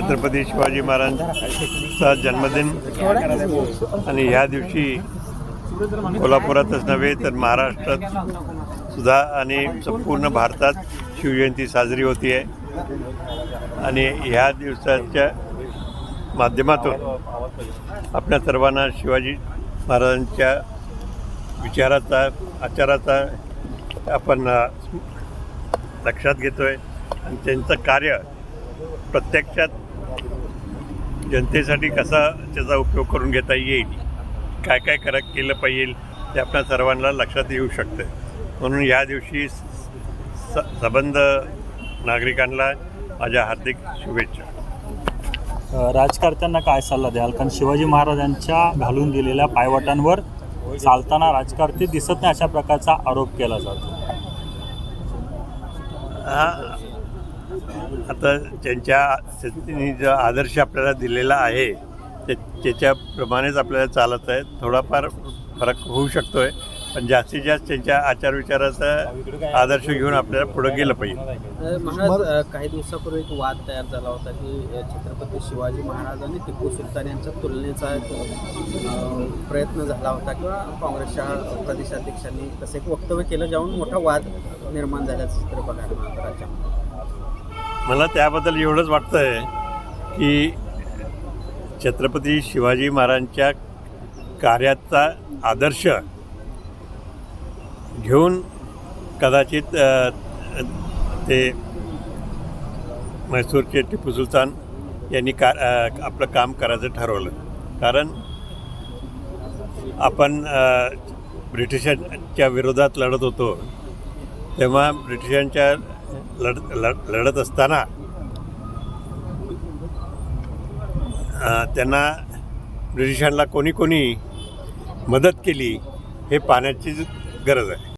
छत्रपती शिवाजी महाराजांचा जन्मदिन आणि ह्या दिवशी कोल्हापुरातच नव्हे तर महाराष्ट्रात सुद्धा आणि संपूर्ण भारतात शिवजयंती साजरी होती आहे। आणि ह्या दिवसाच्या माध्यमातून आपल्या सर्वांना शिवाजी महाराजांच्या विचाराचा आचाराचा आपण लक्षात घेतो आहे आणि त्यांचं कार्य प्रत्यक्षात जनतेसाठी कसा त्याचा उपयोग करून घेता येईल, काय काय केलं पाहिजे ते आपल्या सर्वांना लक्षात येऊ शकतं। म्हणून या दिवशी सबंध नागरिकांना माझ्या हार्दिक शुभेच्छा। राजकारत्यांना काय सल्ला द्याल? कारण शिवाजी महाराजांच्या घालून दिलेल्या पायवाटांवर चालताना राजकारते दिसत नाही अशा प्रकारचा आरोप केला जातो। आता त्यांनी जो आदर्श आपल्याला दिलेला आहे त्याच्याप्रमाणेच आपल्याला चालत आहे। थोडाफार फरक होऊ शकतो आहे, पण जास्तीत जास्त त्यांच्या आचारविचाराचा आदर्श घेऊन आपल्याला पुढे गेलं पाहिजे। महाराज, काही दिवसापूर्वी एक वाद तयार झाला होता की छत्रपती शिवाजी महाराज आणि टिपू सुलतान यांच्या तुलनेचा प्रयत्न झाला होता किंवा काँग्रेसच्या प्रदेशाध्यक्षांनी तसे एक वक्तव्य केलं, ज्यावरून मोठा वाद निर्माण झाल्याचं चित्र बघायला मिळालं राज्यामध्ये। मला त्याबद्दल एवढंच वाटतं आहे की छत्रपती शिवाजी महाराजांच्या कार्याचा आदर्श घेऊन कदाचित ते म्हैसूरचे टिपू सुलतान यांनी आपलं काम करायचं ठरवलं। कारण आपण ब्रिटिशांच्या विरोधात लढत होतो तेव्हा ब्रिटिशांच्या लढत असताना त्यांना ब्रिटिशांना कोणी मदत केली हे पाहण्याची गरज आहे।